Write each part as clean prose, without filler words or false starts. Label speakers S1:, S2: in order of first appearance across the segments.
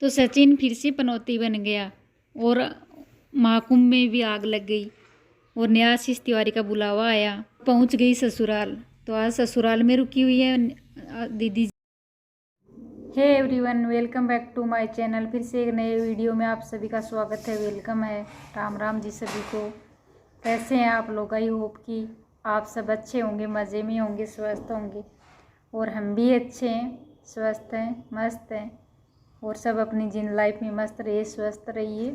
S1: तो सचिन फिर से पनौती बन गया और महाकुंभ में भी आग लग गई और न्यासिस तिवारी का बुलावा आया। पहुंच गई ससुराल। तो आज ससुराल में रुकी हुई है दीदी। Hey everyone, welcome back to my channel. फिर से एक नए वीडियो में आप सभी का स्वागत है, वेलकम है। राम राम जी सभी को। कैसे हैं आप लोग? आई होप कि आप सब अच्छे होंगे, मज़े में होंगे, स्वस्थ होंगे। और हम भी अच्छे हैं, स्वस्थ हैं, मस्त हैं और सब अपनी लाइफ में मस्त रहिए, स्वस्थ रहिए,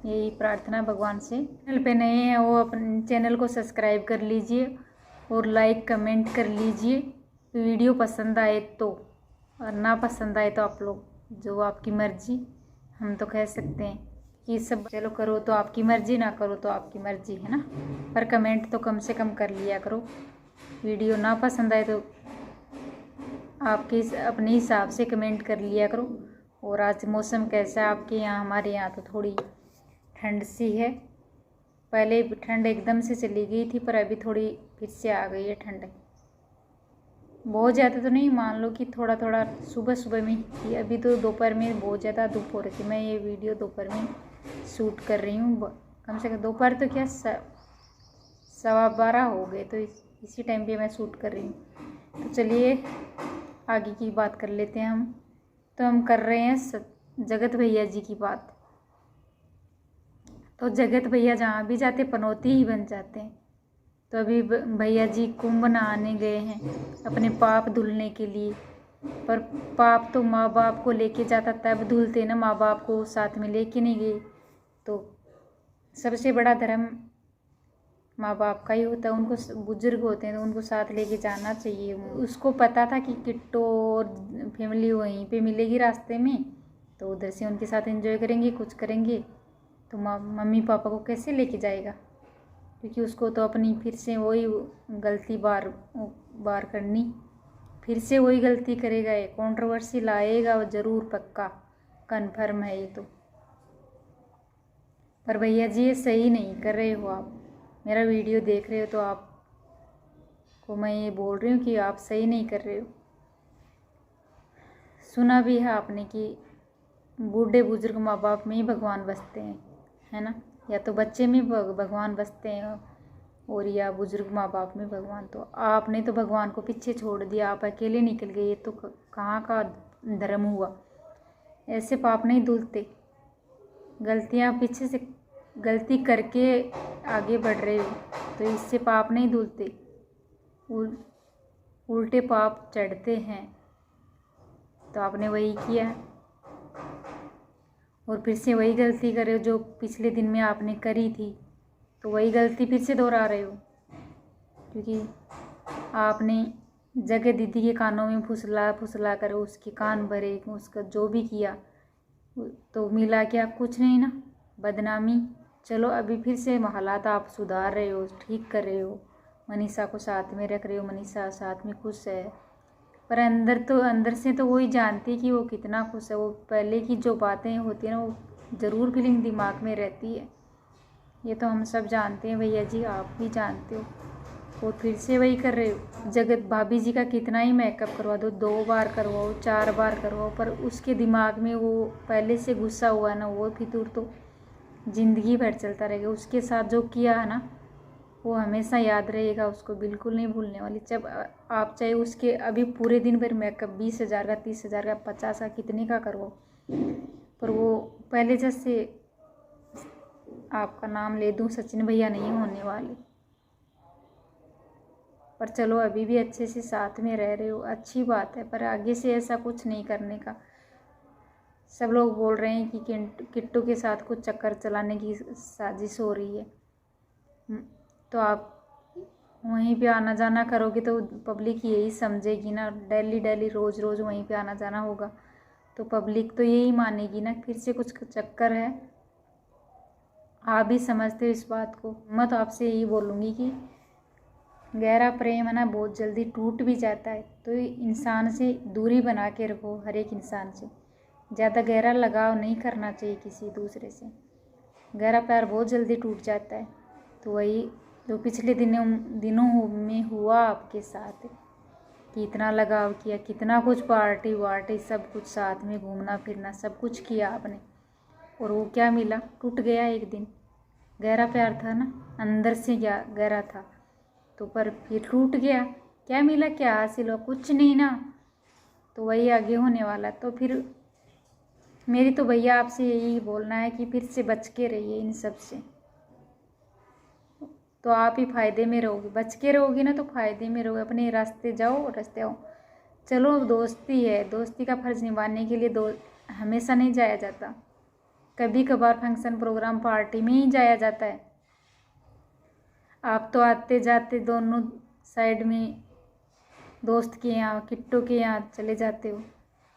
S1: यही प्रार्थना भगवान से। चैनल पे नए हैं वो अपने चैनल को सब्सक्राइब कर लीजिए और लाइक कमेंट कर लीजिए। वीडियो पसंद आए तो, और ना पसंद आए तो आप लोग जो आपकी मर्जी, हम तो कह सकते हैं कि सब चलो करो तो आपकी मर्जी, ना करो तो आपकी मर्जी, है ना। पर कमेंट तो कम से कम कर लिया करो। वीडियो ना पसंद आए तो आपके अपने हिसाब से कमेंट कर लिया करो। और आज मौसम कैसा है आपके यहाँ? हमारे यहाँ तो थोड़ी ठंड सी है। पहले ठंड एकदम से चली गई थी, पर अभी थोड़ी फिर से आ गई है ठंड। बहुत ज़्यादा तो नहीं, मान लो कि थोड़ा थोड़ा सुबह सुबह में थी। अभी तो दोपहर में बहुत ज़्यादा धूप हो रही थी। मैं ये वीडियो दोपहर में शूट कर रही हूँ। कम से कम दोपहर तो क्या 12:15 हो गए, तो इसी टाइम पे मैं शूट कर रही हूँ। तो चलिए आगे की बात कर लेते हैं हम। तो हम कर रहे हैं जगत भैया जी की बात। तो जगत भैया जहाँ भी जाते पनौती ही बन जाते हैं। तो अभी भैया जी कुंभ नहाने गए हैं अपने पाप धुलने के लिए। पर पाप तो माँ बाप को लेके जाता तब धुलते ना, माँ बाप को साथ में लेके नहीं गए। तो सबसे बड़ा धर्म माँ बाप का ही होता है। उनको बुजुर्ग होते हैं तो उनको साथ लेके जाना चाहिए। उसको पता था कि किट्टो और फैमिली वहीं पे मिलेगी रास्ते में, तो उधर से उनके साथ एंजॉय करेंगे, कुछ करेंगे। तो मम्मी पापा को कैसे लेके जाएगा? क्योंकि उसको तो अपनी फिर से वही गलती बार बार करनी, फिर से वही गलती करेगा। ये कंट्रोवर्सी लाएगा वो ज़रूर, पक्का कन्फर्म है ये तो। पर भैया जी ये सही नहीं कर रहे हो। आप मेरा वीडियो देख रहे हो तो आपको मैं ये बोल रही हूँ कि आप सही नहीं कर रहे हो। सुना भी है आपने कि बूढ़े बुजुर्ग माँ बाप में ही भगवान बसते हैं, है ना। या तो बच्चे में भगवान बसते हैं और या बुजुर्ग माँ बाप में भगवान। तो आपने तो भगवान को पीछे छोड़ दिया, आप अकेले निकल गए। ये तो कहाँ का धर्म हुआ? ऐसे पाप नहीं धुलते। गलतियाँ पीछे से गलती करके आगे बढ़ रहे हो तो इससे पाप नहीं धुलते, उल्टे पाप चढ़ते हैं। तो आपने वही किया और फिर से वही गलती कर रहे हो जो पिछले दिन में आपने करी थी। तो वही गलती फिर से दोहरा रहे हो, क्योंकि आपने जगह दीदी के कानों में फुसला फुसला कर उसके कान भरे, उसका जो भी किया तो मिला क्या? कुछ नहीं ना, बदनामी। चलो अभी फिर से हालात आप सुधार रहे हो, ठीक कर रहे हो, मनीषा को साथ में रख रहे हो, मनीषा साथ में खुश है। पर अंदर से तो वही जानती है कि वो कितना खुश है। वो पहले की जो बातें होती हैं ना, वो ज़रूर फीलिंग दिमाग में रहती है। ये तो हम सब जानते हैं भैया जी, आप भी जानते हो। और फिर से वही कर रहे हो। जगत भाभी जी का कितना ही मेकअप करवा दो, 2 बार करवाओ, 4 बार करवाओ, पर उसके दिमाग में वो पहले से गुस्सा हुआ है ना, वो फितूर तो ज़िंदगी भर चलता रहेगा। उसके साथ जो किया है ना, वो हमेशा याद रहेगा, उसको बिल्कुल नहीं भूलने वाली। जब आप चाहे उसके अभी पूरे दिन भर मेकअप 20,000 का, 30,000 का, 50 का, कितने का करवाओ, पर वो पहले जैसे आपका नाम ले दूं, सचिन भैया नहीं होने वाले। पर चलो अभी भी अच्छे से साथ में रह रहे हो, अच्छी बात है। पर आगे से ऐसा कुछ नहीं करने का। सब लोग बोल रहे हैं कि किट्टू के साथ कुछ चक्कर चलाने की साजिश हो रही है। तो आप वहीं पे आना जाना करोगे तो पब्लिक यही समझेगी ना। डेली डेली रोज़ रोज़ वहीं पे आना जाना होगा तो पब्लिक तो यही मानेगी ना, फिर से कुछ चक्कर है। आप भी समझते हो इस बात को। मैं तो आपसे यही बोलूँगी कि गहरा प्रेम है ना, बहुत जल्दी टूट भी जाता है। तो इंसान से दूरी बना के रखो, हर एक इंसान से। ज़्यादा गहरा लगाव नहीं करना चाहिए किसी दूसरे से। गहरा प्यार बहुत जल्दी टूट जाता है। तो वही जो पिछले दिनों में हुआ आपके साथ, कितना लगाव किया, कितना कुछ पार्टी वार्टी सब कुछ साथ में घूमना फिरना सब कुछ किया आपने। और वो क्या मिला, टूट गया एक दिन। गहरा प्यार था ना, अंदर से गहरा था, तो पर फिर टूट गया। क्या मिला, क्या हासिल हो, कुछ नहीं ना। तो वही आगे होने वाला। तो फिर मेरी तो भैया आपसे यही बोलना है कि फिर से बच के रहिए इन सब से, तो आप ही फायदे में रहोगे। बच के रहोगे ना तो फायदे में रहोगे, अपने रास्ते जाओ रास्ते आओ। चलो दोस्ती है, दोस्ती का फर्ज निभाने के लिए हमेशा नहीं जाया जाता, कभी कभार फंक्शन प्रोग्राम पार्टी में ही जाया जाता है। आप तो आते जाते दोनों साइड में दोस्त के यहाँ किट्टो के यहाँ चले जाते हो,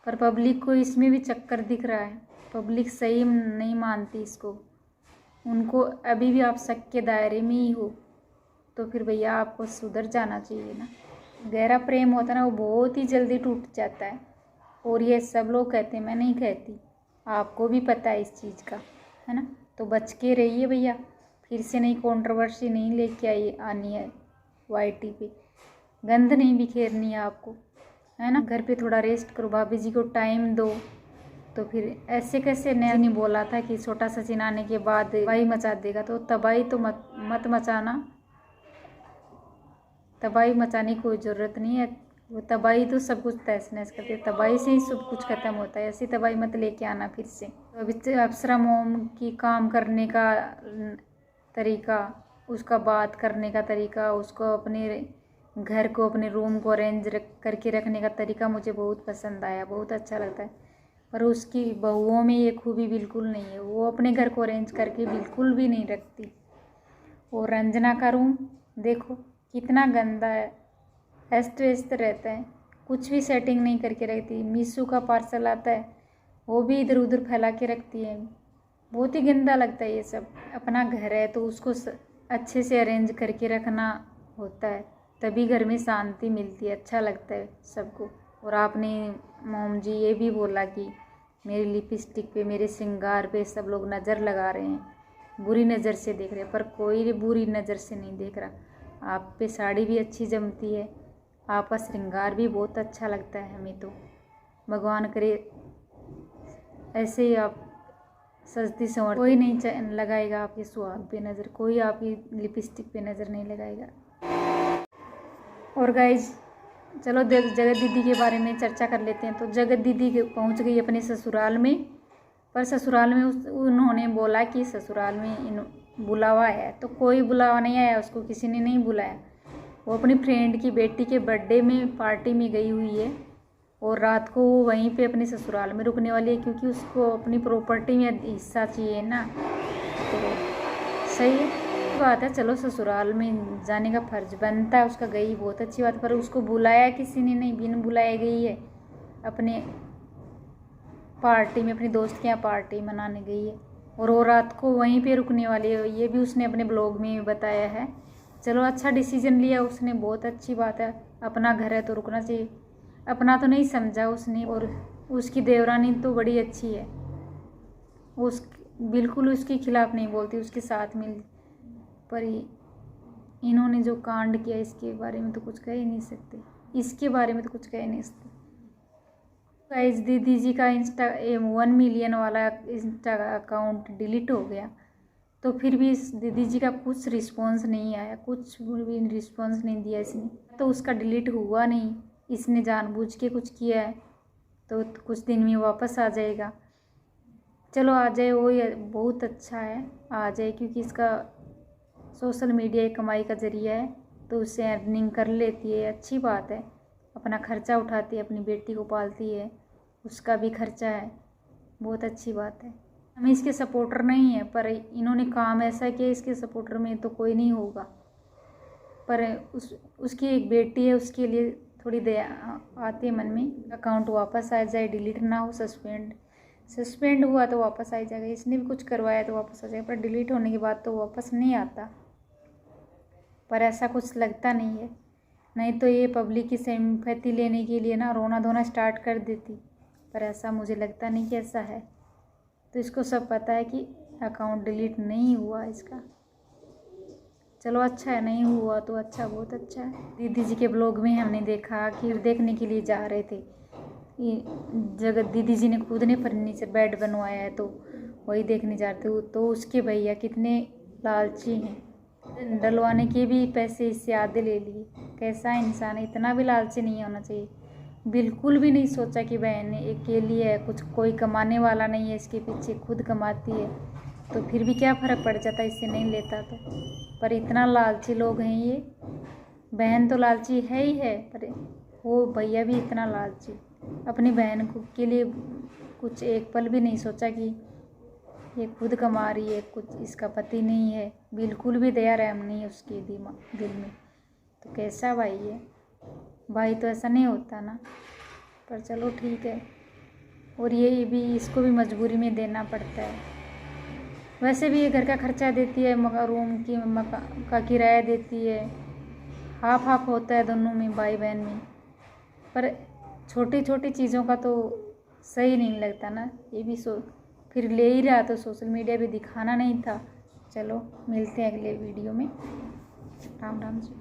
S1: पर पब्लिक को इसमें भी चक्कर दिख रहा है। पब्लिक सही नहीं मानती इसको, उनको अभी भी आप शक के दायरे में ही हो। तो फिर भैया आपको सुधर जाना चाहिए ना। गहरा प्रेम होता है ना, वो बहुत ही जल्दी टूट जाता है। और ये सब लोग कहते हैं, मैं नहीं कहती, आपको भी पता है इस चीज़ का, है ना। तो बच के रहिए भैया, फिर से नई कंट्रोवर्सी नहीं लेके आनी है वाईटी पे, गंद नहीं बिखेरनी है आपको, है ना। घर पे थोड़ा रेस्ट करो, भाभी जी को टाइम दो। तो फिर ऐसे कैसे नहीं बोला था कि छोटा सचिन आने के बाद तबाही मचा देगा, तो तबाही तो मत मचाना। तबाही मचाने की कोई ज़रूरत नहीं है, वो तबाही तो सब कुछ तहस नहस करती है, तबाही से ही सब कुछ ख़त्म होता है। ऐसी तबाही मत लेके आना फिर से। तो अभी अप्सरा मोम की काम करने का तरीका, उसका बात करने का तरीका, उसको अपने घर को अपने रूम को अरेंज करके रखने का तरीका मुझे बहुत पसंद आया, बहुत अच्छा लगता है। पर उसकी बहुओं में ये खूबी बिल्कुल नहीं है, वो अपने घर को अरेंज करके बिल्कुल भी नहीं रखती। और रंजना का रूम देखो कितना गंदा है, अस्त व्यस्त रहता है, कुछ भी सेटिंग नहीं करके रखती। मीशो का पार्सल आता है वो भी इधर उधर फैला के रखती है, बहुत ही गंदा लगता है ये सब। अपना घर है तो उसको अच्छे से अरेंज करके रखना होता है, तभी घर में शांति मिलती है, अच्छा लगता है सबको। और आपने मोम जी ये भी बोला कि मेरी लिपस्टिक पे, मेरे श्रृंगार पे सब लोग नज़र लगा रहे हैं, बुरी नज़र से देख रहे हैं, पर कोई बुरी नज़र से नहीं देख रहा। आप पे साड़ी भी अच्छी जमती है, आपका श्रृंगार भी बहुत अच्छा लगता है हमें तो। भगवान करे ऐसे ही आप सजती संवर, कोई नहीं लगाएगा आपके सुहाग पे नज़र, कोई आपकी लिपस्टिक पे नज़र नहीं लगाएगा। और गाइज चलो जगत दीदी के बारे में चर्चा कर लेते हैं। तो जगत दीदी पहुंच गई अपने ससुराल में, पर ससुराल में उन्होंने बोला कि ससुराल में बुलावा है, तो कोई बुलावा नहीं आया, उसको किसी ने नहीं बुलाया। वो अपनी फ्रेंड की बेटी के बर्थडे में पार्टी में गई हुई है, और रात को वो वहीं पे अपने ससुराल में रुकने वाली है, क्योंकि उसको अपनी प्रॉपर्टी में हिस्सा चाहिए ना। तो सही है बात है, चलो ससुराल में जाने का फर्ज बनता है उसका, गई बहुत अच्छी बात। पर उसको बुलाया किसी ने नहीं, बिन बुलाए गई है अपने पार्टी में, अपनी दोस्त के यहाँ पार्टी मनाने गई है, और वो रात को वहीं पे रुकने वाली है, ये भी उसने अपने ब्लॉग में बताया है। चलो अच्छा डिसीजन लिया उसने, बहुत अच्छी बात है, अपना घर है तो रुकना चाहिए। अपना तो नहीं समझा उसने, और उसकी देवरानी तो बड़ी अच्छी है, उस बिल्कुल उसके खिलाफ नहीं बोलती, उसके साथ मिल। पर इन्होंने जो कांड किया इसके बारे में तो कुछ कह ही नहीं सकते, इसके बारे में तो कुछ कह ही नहीं सकते। गाइस दीदी जी का 1 मिलियन वाला इंस्टा अकाउंट डिलीट हो गया, तो फिर भी इस दीदी जी का कुछ रिस्पॉन्स नहीं आया, कुछ भी रिस्पॉन्स नहीं दिया इसने, तो उसका डिलीट हुआ नहीं, इसने जानबूझ के कुछ किया है। तो कुछ दिन में वापस आ जाएगा, चलो आ जाए, वो बहुत अच्छा है, आ जाए, क्योंकि इसका सोशल मीडिया एक कमाई का ज़रिया है, तो उससे अर्निंग कर लेती है, अच्छी बात है। अपना खर्चा उठाती है, अपनी बेटी को पालती है, उसका भी खर्चा है, बहुत अच्छी बात है। हम इसके सपोर्टर नहीं है, पर इन्होंने काम ऐसा किया, इसके सपोर्टर में तो कोई नहीं होगा। पर उसकी एक बेटी है, उसके लिए थोड़ी दया आती है मन में, अकाउंट वापस आ जाए, डिलीट ना हो, सस्पेंड हुआ तो वापस आ जाएगा, इसने भी कुछ करवाया तो वापस आ जाएगा, पर डिलीट होने के बाद तो वापस नहीं आता। पर ऐसा कुछ लगता नहीं है, नहीं तो ये पब्लिक की सिंपैथी लेने के लिए ना रोना धोना स्टार्ट कर देती, पर ऐसा मुझे लगता नहीं कि ऐसा है। तो इसको सब पता है कि अकाउंट डिलीट नहीं हुआ इसका। चलो अच्छा है, नहीं हुआ तो अच्छा, बहुत अच्छा है। दीदी जी के ब्लॉग में हमने देखा कि देखने के लिए जा रहे थे, ये जगह दीदी जी ने खुद ने फर्नीचर बेड बनवाया है तो वही देखने जाते हो। तो उसके भैया कितने लालची हैं, डलवाने के भी पैसे इससे आधे ले लिए। कैसा इंसान है, इतना भी लालची नहीं होना चाहिए। बिल्कुल भी नहीं सोचा कि बहन अकेली है, कुछ कोई कमाने वाला नहीं है इसके पीछे, खुद कमाती है तो फिर भी क्या फ़र्क पड़ जाता इससे नहीं लेता तो। पर इतना लालची लोग हैं ये। बहन तो लालची है ही है, पर वो भैया भी इतना लालची, अपनी बहन को के लिए कुछ एक पल भी नहीं सोचा कि ये खुद कमा रही है, कुछ इसका पति नहीं है, बिल्कुल भी दया रहम नहीं है उसके दिल में। तो कैसा भाई है, भाई तो ऐसा नहीं होता ना। पर चलो ठीक है, और ये भी इसको भी मजबूरी में देना पड़ता है। वैसे भी ये घर का खर्चा देती है, मगर रूम की का किराया देती है, हाफ हाफ होता है दोनों में, भाई बहन में। पर छोटी छोटी चीज़ों का तो सही नहीं लगता ना, ये भी फिर ले ही रहा तो सोशल मीडिया पे दिखाना नहीं था। चलो मिलते हैं अगले वीडियो में, राम राम जी।